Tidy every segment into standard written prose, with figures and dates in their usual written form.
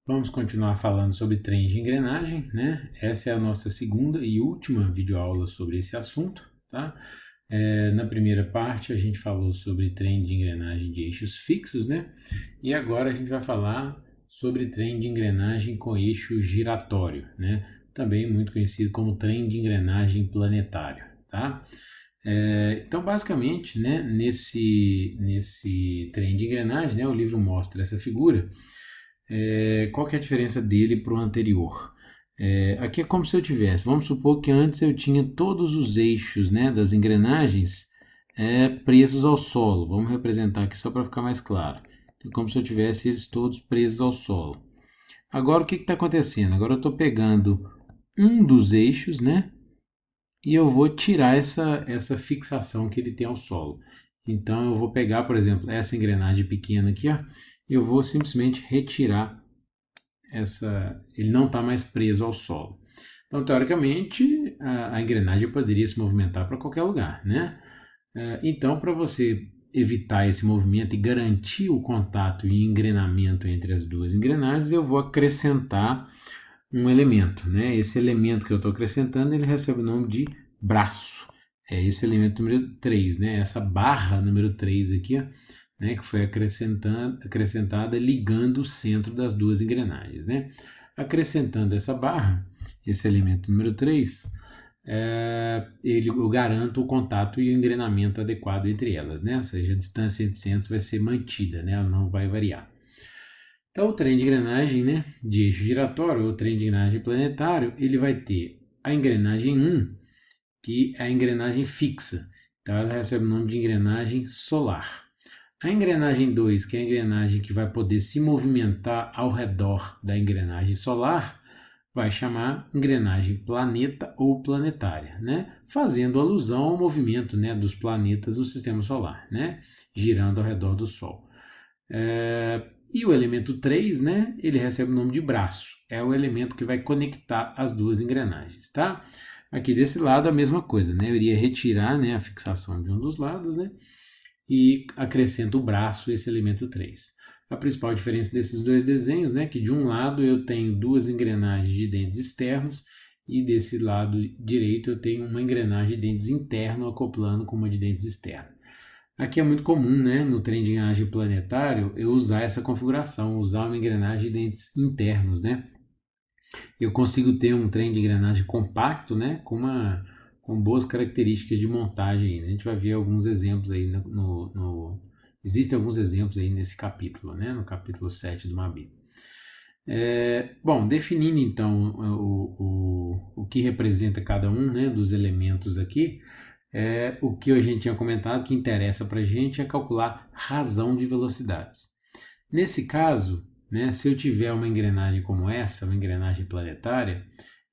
Vamos continuar falando sobre trem de engrenagem, né? Essa é a nossa segunda e última videoaula sobre esse assunto, tá? Na primeira parte a gente falou sobre trem de engrenagem de eixos fixos, né? E agora a gente vai falar sobre trem de engrenagem com eixo giratório, né? Também muito conhecido como trem de engrenagem planetário, tá? Então, basicamente, né, nesse trem de engrenagem, né, o livro mostra essa figura. Qual que é a diferença dele para o anterior? Aqui é como se eu tivesse, vamos supor que antes eu tinha todos os eixos, né, das engrenagens presos ao solo. Vamos representar aqui só para ficar mais claro. Então, como se eu tivesse eles todos presos ao solo. Agora o que está acontecendo? Agora eu estou pegando um dos eixos, né, e eu vou tirar essa fixação que ele tem ao solo. Então eu vou pegar, por exemplo, essa engrenagem pequena aqui, ó, eu vou simplesmente retirar ele não está mais preso ao solo. Então, teoricamente, a engrenagem poderia se movimentar para qualquer lugar, né? Então, para você evitar esse movimento e garantir o contato e engrenamento entre as duas engrenagens, eu vou acrescentar um elemento, né? Esse elemento que eu estou acrescentando, ele recebe o nome de braço. É esse elemento número 3, né? Essa barra número 3 aqui, ó, né? Que foi acrescentada ligando o centro das duas engrenagens, né? Acrescentando essa barra, esse elemento número 3, eu garanto o contato e o engrenamento adequado entre elas, né? Ou seja, a distância entre centros vai ser mantida, né? Ela não vai variar. Então, o trem de engrenagem, né, de eixo giratório, ou trem de engrenagem planetário, ele vai ter a engrenagem 1, que é a engrenagem fixa. Então, ela recebe o nome de engrenagem solar. A engrenagem 2, que é a engrenagem que vai poder se movimentar ao redor da engrenagem solar, vai chamar engrenagem planeta ou planetária, né? Fazendo alusão ao movimento, né, dos planetas do sistema solar, né? Girando ao redor do Sol. E o elemento 3, né, ele recebe o nome de braço. É o elemento que vai conectar as duas engrenagens, tá? Aqui desse lado a mesma coisa, né? Eu iria retirar, né, a fixação de um dos lados, né? E acrescento o braço, esse elemento 3. A principal diferença desses dois desenhos, né, que de um lado eu tenho duas engrenagens de dentes externos e desse lado direito eu tenho uma engrenagem de dentes interno acoplando com uma de dentes externo. Aqui é muito comum, né, no trem de engrenagem planetário, eu usar essa configuração, usar uma engrenagem de dentes internos, né? Eu consigo ter um trem de engrenagem compacto, né, com boas características de montagem. A gente vai ver alguns exemplos aí existem alguns exemplos aí nesse capítulo, né, no capítulo 7 do Mabi. Bom, definindo então o que representa cada um, né, dos elementos aqui, o que a gente tinha comentado que interessa para a gente é calcular razão de velocidades. Nesse caso, né, se eu tiver uma engrenagem como essa, uma engrenagem planetária,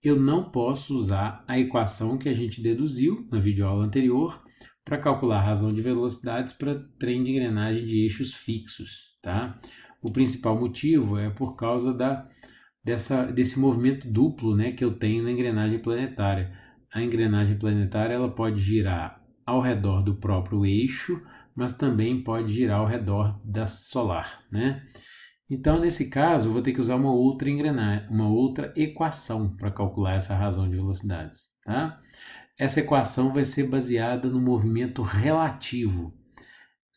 eu não posso usar a equação que a gente deduziu na videoaula anterior para calcular a razão de velocidades para trem de engrenagem de eixos fixos, tá? O principal motivo é por causa desse movimento duplo, né, que eu tenho na engrenagem planetária. A engrenagem planetária ela pode girar ao redor do próprio eixo, mas também pode girar ao redor da solar, né? Então, nesse caso, eu vou ter que usar uma outra engrenagem, uma outra equação para calcular essa razão de velocidades, tá? Essa equação vai ser baseada no movimento relativo,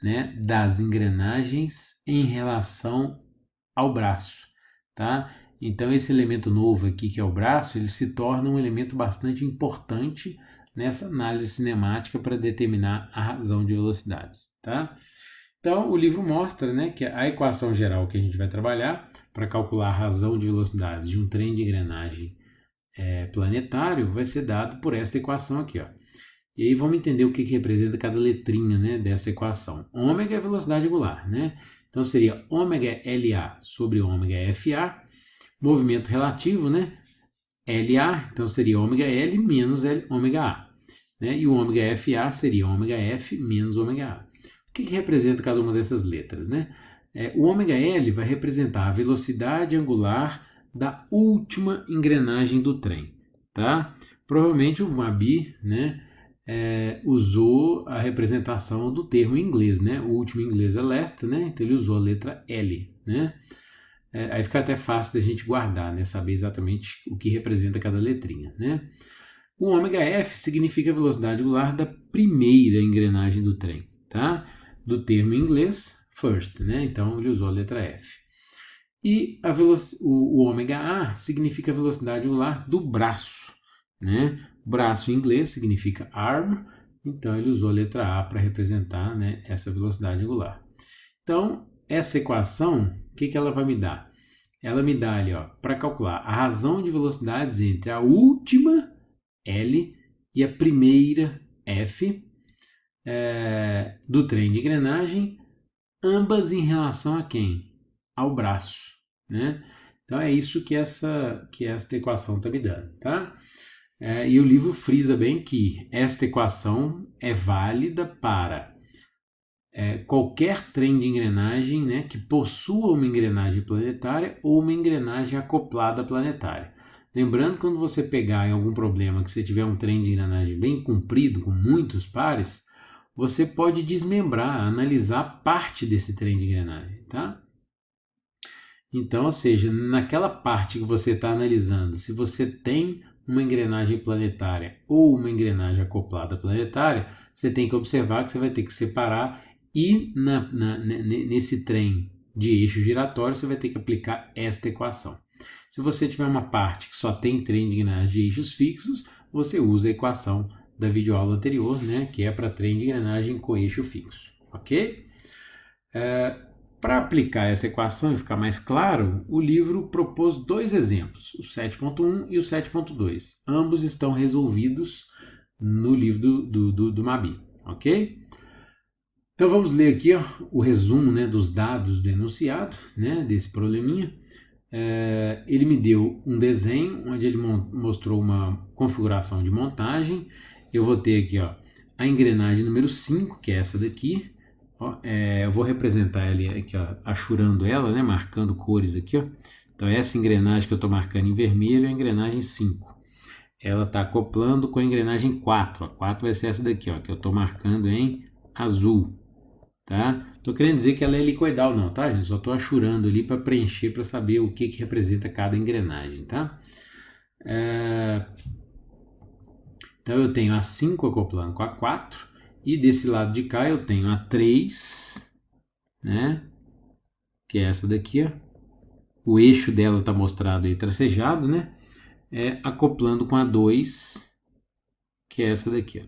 né, das engrenagens em relação ao braço, tá? Então esse elemento novo aqui, que é o braço, ele se torna um elemento bastante importante nessa análise cinemática para determinar a razão de velocidades, tá? Então o livro mostra, né, que a equação geral que a gente vai trabalhar para calcular a razão de velocidades de um trem de engrenagem planetário vai ser dado por esta equação aqui, ó. E aí vamos entender o que representa cada letrinha, né, dessa equação. Ômega é a velocidade angular, né? Então seria ômega LA sobre ômega FA, movimento relativo, né? LA, então seria ômega L menos ômega A. Né? E o ômega FA seria ômega F menos ômega A. O que representa cada uma dessas letras, né? O ômega L vai representar a velocidade angular da última engrenagem do trem, tá? Provavelmente o Mabi, né, usou a representação do termo em inglês, né? O último em inglês é last, né? Então ele usou a letra L, né? aí fica até fácil da gente guardar, né? Saber exatamente o que representa cada letrinha, né? O ômega F significa a velocidade angular da primeira engrenagem do trem, tá? Do termo em inglês, first, né? Então ele usou a letra F. E o ômega A significa a velocidade angular do braço, né? Braço em inglês significa arm, então ele usou a letra A para representar, né, essa velocidade angular. Então, essa equação, o que ela vai me dar? Ela me dá ali, para calcular a razão de velocidades entre a última L e a primeira F do trem de engrenagem, ambas em relação a quem? Ao braço, né? Então é isso que esta equação está me dando, tá? E o livro frisa bem que esta equação é válida para qualquer trem de engrenagem, né, que possua uma engrenagem planetária ou uma engrenagem acoplada planetária. Lembrando, quando você pegar em algum problema que você tiver um trem de engrenagem bem comprido, com muitos pares, você pode desmembrar, analisar parte desse trem de engrenagem, tá? Então, ou seja, naquela parte que você está analisando, se você tem uma engrenagem planetária ou uma engrenagem acoplada planetária, você tem que observar que você vai ter que separar e nesse trem de eixo giratório você vai ter que aplicar esta equação. Se você tiver uma parte que só tem trem de engrenagem de eixos fixos, você usa a equação da videoaula anterior, né, que é para trem de engrenagem com eixo fixo, ok? Para aplicar essa equação e ficar mais claro, o livro propôs dois exemplos, o 7.1 e o 7.2. Ambos estão resolvidos no livro do Mabi, ok? Então vamos ler aqui o resumo, né, dos dados do enunciado, né, desse probleminha. Ele me deu um desenho onde ele mostrou uma configuração de montagem. Eu vou ter aqui a engrenagem número 5, que é essa daqui. Eu vou representar ele aqui, achurando ela, né, marcando cores aqui. Então essa engrenagem que eu estou marcando em vermelho é a engrenagem 5. Ela está acoplando com a engrenagem 4. A 4 vai ser essa daqui, que eu estou marcando em azul. Tá? Tô querendo dizer que ela é helicoidal não, tá, gente? Só tô achurando ali para preencher, para saber o que representa cada engrenagem, tá? Então eu tenho a 5 acoplando com a 4 e desse lado de cá eu tenho a 3, né? Que é essa daqui, O eixo dela tá mostrado aí tracejado, né? Acoplando com a 2, que é essa daqui,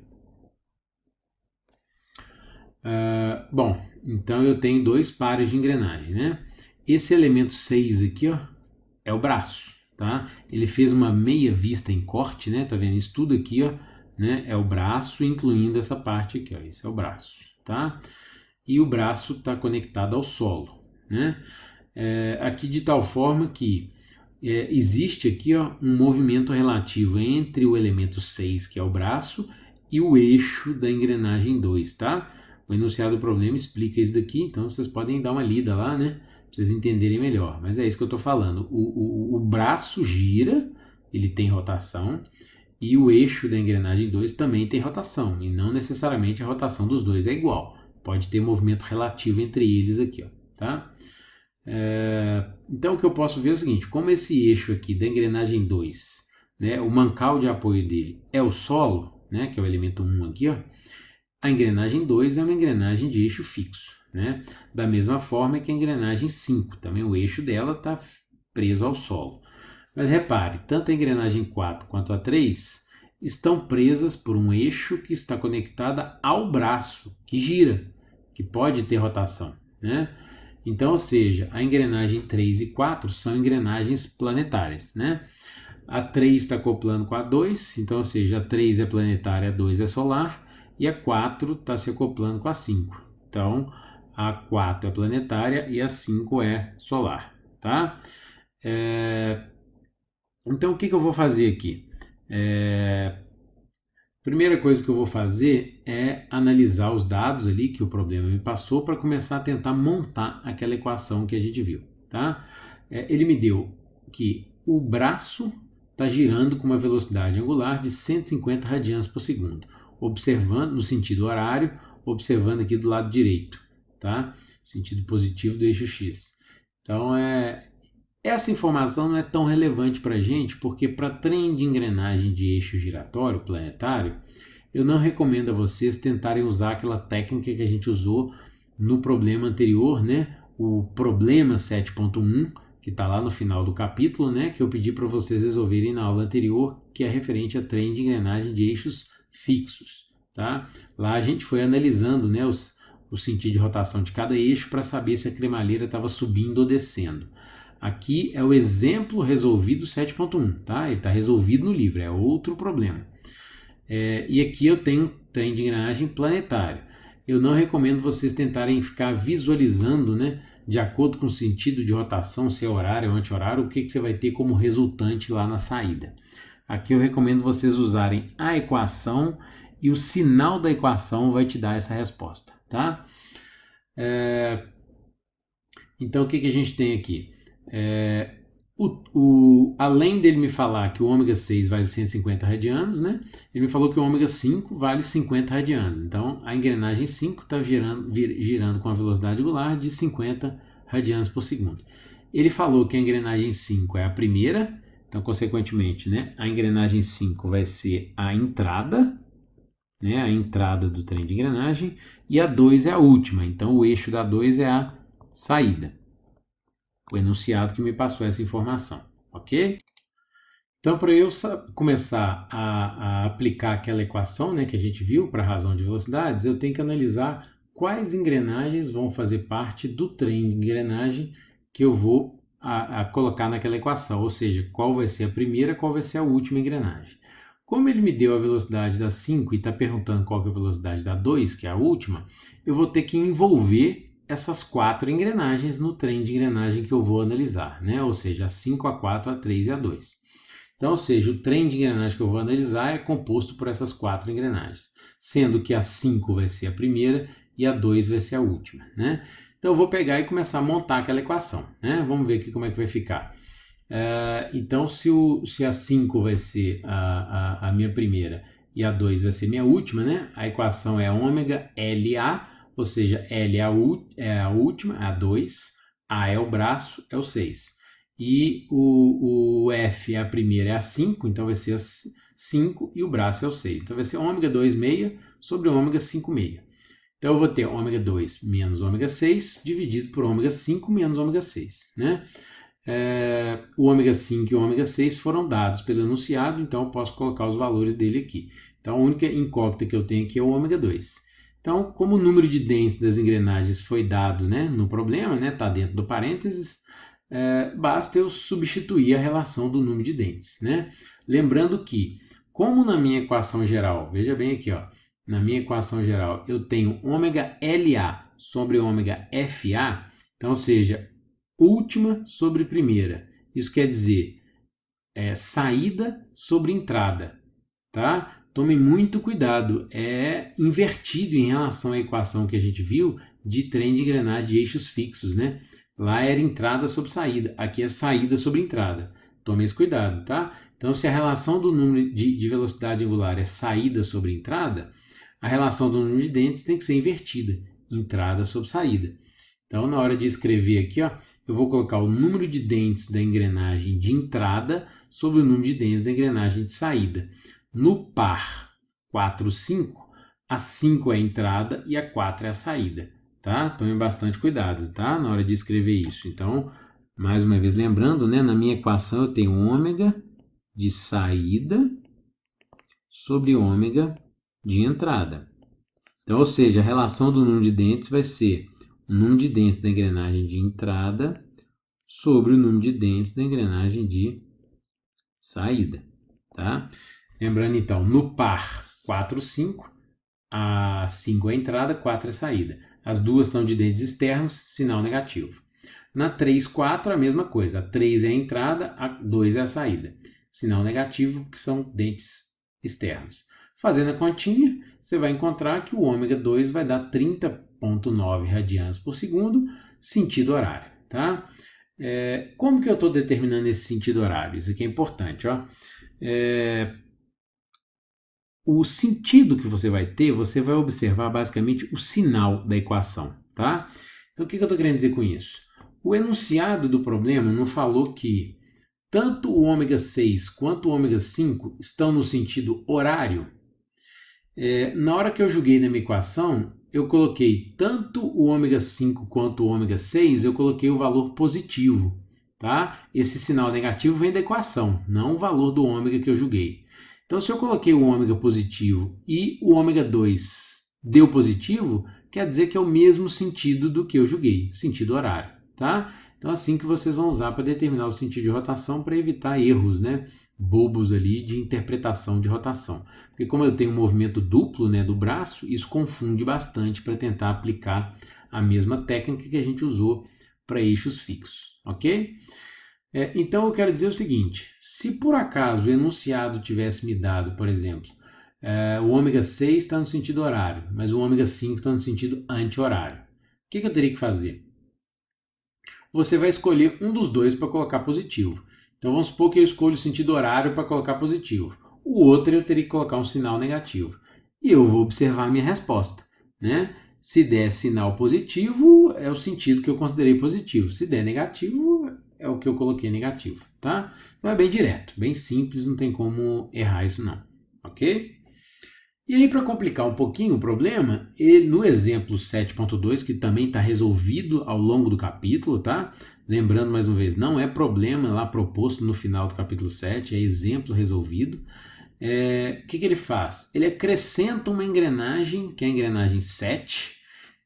bom, então eu tenho dois pares de engrenagem, né? Esse elemento 6 aqui, é o braço, tá? Ele fez uma meia vista em corte, né? Tá vendo? Isso tudo aqui, né? É o braço, incluindo essa parte aqui, Esse é o braço, tá? E o braço está conectado ao solo, né? Aqui de tal forma que existe aqui, um movimento relativo entre o elemento 6, que é o braço, e o eixo da engrenagem 2, tá? O enunciado do problema explica isso daqui, então vocês podem dar uma lida lá, né? Pra vocês entenderem melhor. Mas é isso que eu estou falando. O braço gira, ele tem rotação, e o eixo da engrenagem 2 também tem rotação, e não necessariamente a rotação dos dois é igual. Pode ter movimento relativo entre eles aqui, tá? Então o que eu posso ver é o seguinte, como esse eixo aqui da engrenagem 2, né, o mancal de apoio dele é o solo, né, que é o elemento 1 aqui, a engrenagem 2 é uma engrenagem de eixo fixo, né? Da mesma forma que a engrenagem 5, também o eixo dela está preso ao solo. Mas repare, tanto a engrenagem 4 quanto a 3 estão presas por um eixo que está conectada ao braço, que gira, que pode ter rotação, né? Então, ou seja, a engrenagem 3 e 4 são engrenagens planetárias, né? A 3 está acoplando com a 2, então, ou seja, a 3 é planetária, a 2 é solar, e a 4 está se acoplando com a 5. Então, a 4 é planetária e a 5 é solar, tá? Então, o que eu vou fazer aqui? Primeira coisa que eu vou fazer é analisar os dados ali que o problema me passou para começar a tentar montar aquela equação que a gente viu, tá? Ele me deu que o braço está girando com uma velocidade angular de 150 radianos por segundo, observando no sentido horário, observando aqui do lado direito, tá? Sentido positivo do eixo X. Então Essa informação não é tão relevante para a gente, porque para trem de engrenagem de eixo giratório planetário, eu não recomendo a vocês tentarem usar aquela técnica que a gente usou no problema anterior, né? O problema 7.1, que está lá no final do capítulo, né? Que eu pedi para vocês resolverem na aula anterior, que é referente a trem de engrenagem de eixos fixos, tá? Lá a gente foi analisando, né, o sentido de rotação de cada eixo para saber se a cremalheira estava subindo ou descendo. Aqui é o exemplo resolvido 7.1, tá? Ele está resolvido no livro, é outro problema. E aqui eu tenho trem de engrenagem planetário. Eu não recomendo vocês tentarem ficar visualizando, né, de acordo com o sentido de rotação, se é horário ou anti-horário, o que você vai ter como resultante lá na saída. Aqui eu recomendo vocês usarem a equação e o sinal da equação vai te dar essa resposta, tá? Então o que a gente tem aqui? Além dele me falar que o ômega 6 vale 150 radianos, né? Ele me falou que o ômega 5 vale 50 radianos. Então a engrenagem 5 está girando com a velocidade angular de 50 radianos por segundo. Ele falou que a engrenagem 5 é a primeira, então consequentemente, né, a engrenagem 5 vai ser a entrada, né, a entrada do trem de engrenagem, e a 2 é a última, então o eixo da 2 é a saída. O enunciado que me passou essa informação, ok? Então, para eu começar a aplicar aquela equação, né, que a gente viu para a razão de velocidades, eu tenho que analisar quais engrenagens vão fazer parte do trem de engrenagem que eu vou colocar naquela equação, ou seja, qual vai ser a primeira, qual vai ser a última engrenagem. Como ele me deu a velocidade da 5 e está perguntando qual que é a velocidade da 2, que é a última, eu vou ter que envolver essas 4 engrenagens no trem de engrenagem que eu vou analisar, né? Ou seja, a 5, a 4, a 3 e a 2. Então, ou seja, o trem de engrenagem que eu vou analisar é composto por essas 4 engrenagens, sendo que a 5 vai ser a primeira e a 2 vai ser a última, né? Então, eu vou pegar e começar a montar aquela equação, né? Vamos ver aqui como é que vai ficar. Então, se a 5 vai ser a minha primeira e a 2 vai ser minha última, né? A equação é ômega LA, ou seja, L é a última, a 2, A é o braço, é o 6. E o F é a primeira, é a 5, então vai ser a 5 e o braço é o 6. Então vai ser ômega 2 meia sobre ômega 5 meia. Então eu vou ter ômega 2 menos ômega 6 dividido por ômega 5 menos ômega 6, né? O ômega 5 e o ômega 6 foram dados pelo enunciado, então eu posso colocar os valores dele aqui. Então a única incógnita que eu tenho aqui é o ômega 2. Então, como o número de dentes das engrenagens foi dado, né, no problema, está dentro do parênteses, basta eu substituir a relação do número de dentes, né? Lembrando que, como na minha equação geral, veja bem aqui, ó, na minha equação geral eu tenho ômega LA sobre ômega FA, então, ou seja, última sobre primeira. Isso quer dizer saída sobre entrada, tá? Tomem muito cuidado, é invertido em relação à equação que a gente viu de trem de engrenagem de eixos fixos, né? Lá era entrada sobre saída, aqui é saída sobre entrada. Tomem esse cuidado, tá? Então, se a relação do número de velocidade angular é saída sobre entrada, a relação do número de dentes tem que ser invertida, entrada sobre saída. Então, na hora de escrever aqui, ó, eu vou colocar o número de dentes da engrenagem de entrada sobre o número de dentes da engrenagem de saída. No par 4, 5, a 5 é a entrada e a 4 é a saída, tá? Tomem bastante cuidado, tá? Na hora de escrever isso. Então, mais uma vez lembrando, né? Na minha equação eu tenho ômega de saída sobre ômega de entrada. Então, ou seja, a relação do número de dentes vai ser o número de dentes da engrenagem de entrada sobre o número de dentes da engrenagem de saída, tá? Lembrando, então, no par 4, 5, a 5 é a entrada, 4 é a saída. As duas são de dentes externos, sinal negativo. Na 3, 4, a mesma coisa. A 3 é a entrada, a 2 é a saída. Sinal negativo, porque são dentes externos. Fazendo a continha, você vai encontrar que o ômega 2 vai dar 30,9 radianos por segundo, sentido horário, tá? Como que eu estou determinando esse sentido horário? Isso aqui é importante, ó. O sentido que você vai ter, você vai observar basicamente o sinal da equação, tá? Então, o que eu estou querendo dizer com isso? O enunciado do problema não falou que tanto o ômega 6 quanto o ômega 5 estão no sentido horário? Na hora que eu joguei na minha equação, eu coloquei tanto o ômega 5 quanto o ômega 6, eu coloquei o valor positivo, tá? Esse sinal negativo vem da equação, não o valor do ômega que eu joguei. Então, se eu coloquei o ômega positivo e o ômega 2 deu positivo, quer dizer que é o mesmo sentido do que eu joguei, sentido horário, tá? Então, assim que vocês vão usar para determinar o sentido de rotação para evitar erros, né, bobos ali de interpretação de rotação. Porque como eu tenho um movimento duplo, né, do braço, isso confunde bastante para tentar aplicar a mesma técnica que a gente usou para eixos fixos, ok? Então eu quero dizer o seguinte, se por acaso o enunciado tivesse me dado, por exemplo, o ômega 6 está no sentido horário, mas o ômega 5 está no sentido anti-horário, o que eu teria que fazer? Você vai escolher um dos dois para colocar positivo. Então vamos supor que eu escolho o sentido horário para colocar positivo. O outro eu teria que colocar um sinal negativo. E eu vou observar a minha resposta, né? Se der sinal positivo, é o sentido que eu considerei positivo. Se der negativo, é o que eu coloquei negativo, tá? Então é bem direto, bem simples, não tem como errar isso não, ok? E aí, para complicar um pouquinho o problema, no exemplo 7.2, que também está resolvido ao longo do capítulo, tá? Lembrando mais uma vez, não é problema lá proposto no final do capítulo 7, é exemplo resolvido. O que ele faz? Ele acrescenta uma engrenagem, que é a engrenagem 7,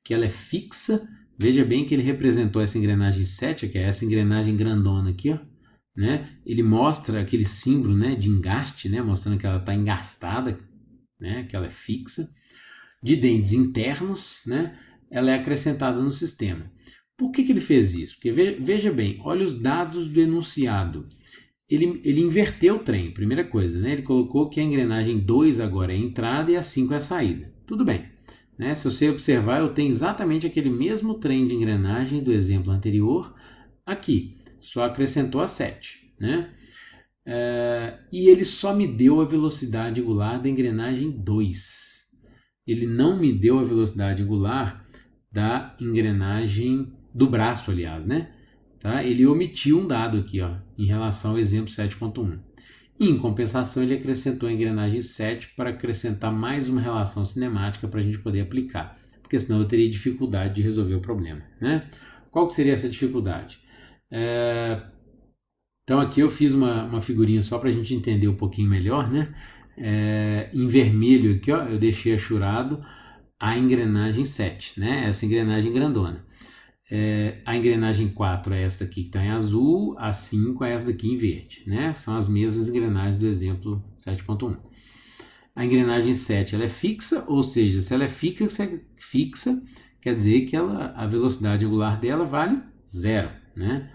que ela é fixa. Veja bem que ele representou essa engrenagem 7, que é essa engrenagem grandona aqui, ó, né? Ele mostra aquele símbolo, né, de engaste, né, mostrando que ela está engastada, né, que ela é fixa, de dentes internos, né, ela é acrescentada no sistema. Por que ele fez isso? Porque veja bem, olha os dados do enunciado. Ele inverteu o trem, primeira coisa, né? Ele colocou que a engrenagem 2 agora é a entrada e a 5 é a saída. Tudo bem. Né? Se você observar, eu tenho exatamente aquele mesmo trem de engrenagem do exemplo anterior aqui, só acrescentou a 7. Né? E ele só me deu a velocidade angular da engrenagem 2. Ele não me deu a velocidade angular da engrenagem do braço, aliás, né? Tá? Ele omitiu um dado aqui, ó, em relação ao exemplo 7.1. Em compensação, ele acrescentou a engrenagem 7 para acrescentar mais uma relação cinemática para a gente poder aplicar, porque senão eu teria dificuldade de resolver o problema. Né? Qual que seria essa dificuldade? Então aqui eu fiz uma figurinha só para a gente entender um pouquinho melhor, né? Em vermelho aqui, ó, eu deixei achurado a engrenagem 7, né? Essa engrenagem grandona. A engrenagem 4 é esta aqui que está em azul, a 5 é esta daqui em verde, né? São as mesmas engrenagens do exemplo 7.1. A engrenagem 7 ela é fixa, ou seja, se ela é fixa quer dizer que a velocidade angular dela vale 0, né?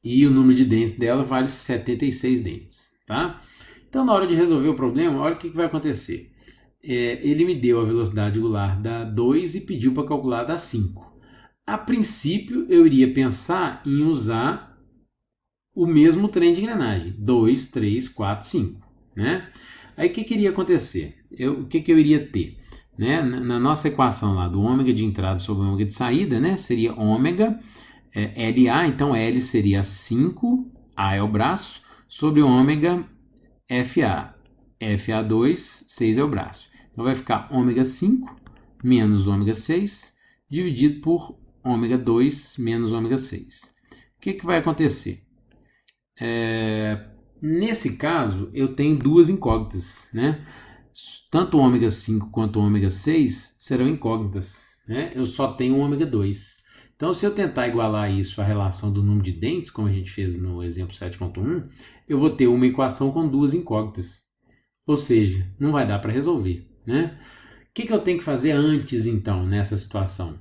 E o número de dentes dela vale 76 dentes, tá? Então, na hora de resolver o problema, olha o que vai acontecer. Ele me deu a velocidade angular da 2 e pediu para calcular da 5. A princípio, eu iria pensar em usar o mesmo trem de engrenagem, 2, 3, 4, 5. Né? Aí o que iria acontecer? O que eu iria ter? Né? Na nossa equação lá do ômega de entrada sobre o ômega de saída, né? Seria ômega LA, então L seria 5, A é o braço, sobre o ômega FA. FA2, 6 é o braço. Então vai ficar ômega 5 menos ômega 6 dividido por ômega 2 menos ômega 6. O que vai acontecer? Nesse caso, eu tenho duas incógnitas, né? Tanto o ômega 5 quanto o ômega 6 serão incógnitas, né? Eu só tenho o ômega 2. Então, se eu tentar igualar isso à relação do número de dentes, como a gente fez no exemplo 7.1, eu vou ter uma equação com duas incógnitas. Ou seja, não vai dar para resolver, né? O que eu tenho que fazer antes, então, nessa situação?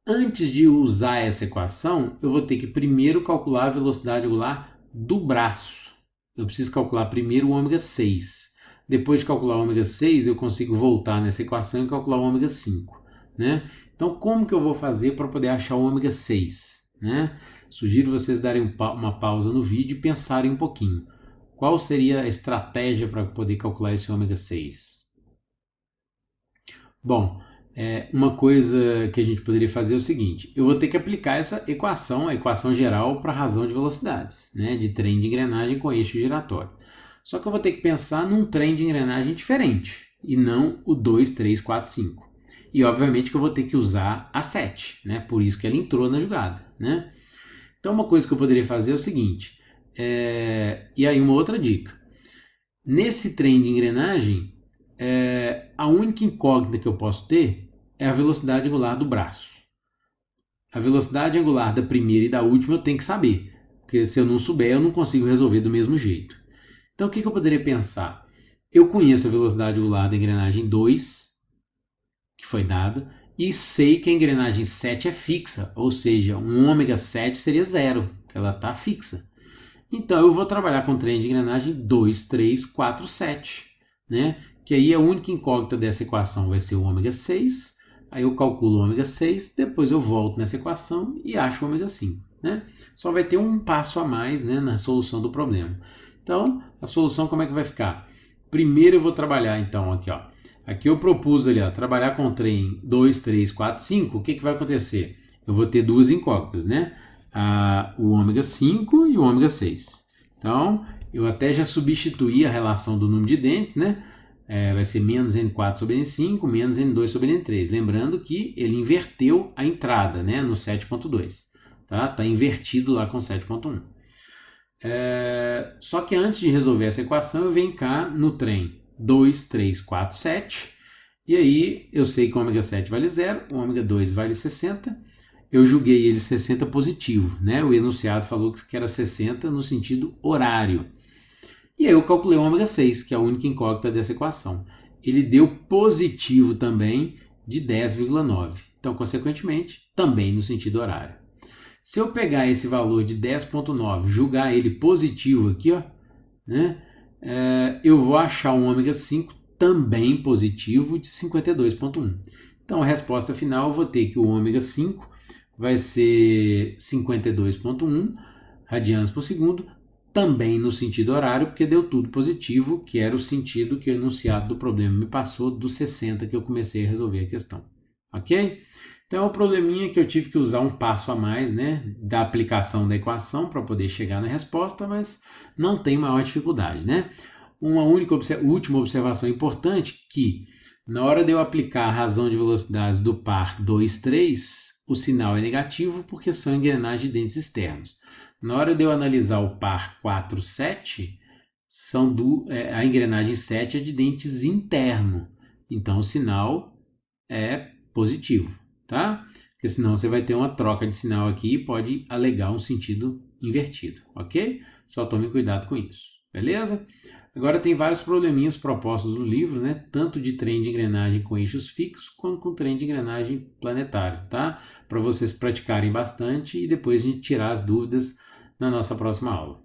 Antes de usar essa equação, eu vou ter que primeiro calcular a velocidade angular do braço. Eu preciso calcular primeiro o ômega 6. Depois de calcular o ômega 6, eu consigo voltar nessa equação e calcular o ômega 5. Né? Então, como que eu vou fazer para poder achar o ômega 6? Né? Sugiro vocês darem uma pausa no vídeo e pensarem um pouquinho. Qual seria a estratégia para poder calcular esse ômega 6? Bom, Uma coisa que a gente poderia fazer é o seguinte: eu vou ter que aplicar essa equação, a equação geral para razão de velocidades, né, de trem de engrenagem com eixo giratório. Só que eu vou ter que pensar num trem de engrenagem diferente e não o 2, 3, 4, 5. E obviamente que eu vou ter que usar a 7, né? Por isso que ela entrou na jogada, né? Então uma coisa que eu poderia fazer é o seguinte, e aí uma outra dica. Nesse trem de engrenagem, a única incógnita que eu posso ter é a velocidade angular do braço. A velocidade angular da primeira e da última eu tenho que saber, porque se eu não souber eu não consigo resolver do mesmo jeito. Então o que eu poderia pensar? Eu conheço a velocidade angular da engrenagem 2, que foi dada, e sei que a engrenagem 7 é fixa, ou seja, um ômega 7 seria zero, que ela está fixa. Então eu vou trabalhar com trem de engrenagem 2, 3, 4, 7, né? Que aí a única incógnita dessa equação vai ser o ômega 6, aí eu calculo o ômega 6, depois eu volto nessa equação e acho o ômega 5, né? Só vai ter um passo a mais, né, na solução do problema. Então, a solução como é que vai ficar? Primeiro eu vou trabalhar então aqui, ó. Aqui eu propus ali, ó, trabalhar com trem 2, 3, 4, 5. O que vai acontecer? Eu vou ter duas incógnitas, né? O ômega 5 e o ômega 6. Então, eu até já substituí a relação do número de dentes, né? Vai ser menos N4 sobre N5, menos N2 sobre N3. Lembrando que ele inverteu a entrada, né? No 7.2. Tá invertido lá com 7.1. Só que antes de resolver essa equação, eu venho cá no trem 2, 3, 4, 7. E aí eu sei que o ômega 7 vale 0, o ômega 2 vale 60. Eu julguei ele 60 positivo, né? O enunciado falou que era 60 no sentido horário. E aí eu calculei o ômega 6, que é a única incógnita dessa equação. Ele deu positivo também de 10,9. Então, consequentemente, também no sentido horário. Se eu pegar esse valor de 10,9, julgar ele positivo aqui, ó, né? Eu vou achar um ômega 5 também positivo de 52,1. Então, a resposta final eu vou ter que o ômega 5 vai ser 52,1 radianos por segundo, também no sentido horário, porque deu tudo positivo, que era o sentido que o enunciado do problema me passou dos 60 que eu comecei a resolver a questão. Ok? Então é um probleminha que eu tive que usar um passo a mais, né, da aplicação da equação para poder chegar na resposta, mas não tem maior dificuldade, né? Uma última observação importante que na hora de eu aplicar a razão de velocidades do par 2, 3, o sinal é negativo porque são engrenagens de dentes externos. Na hora de eu analisar o par 4, 7, a engrenagem 7 é de dentes interno, então o sinal é positivo, tá? Porque senão você vai ter uma troca de sinal aqui e pode alegar um sentido invertido, ok? Só tome cuidado com isso, beleza? Agora tem vários probleminhas propostos no livro, né? Tanto de trem de engrenagem com eixos fixos, quanto com trem de engrenagem planetário, tá? Para vocês praticarem bastante e depois a gente tirar as dúvidas na nossa próxima aula.